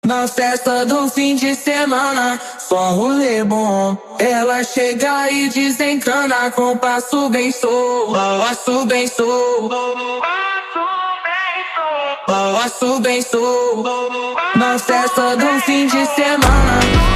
Na festa do fim de semana, só um rolê bom. Ela chega e desencana com passo bem solto, passo bem solto, passo bem solto. Na festa do fim de semana.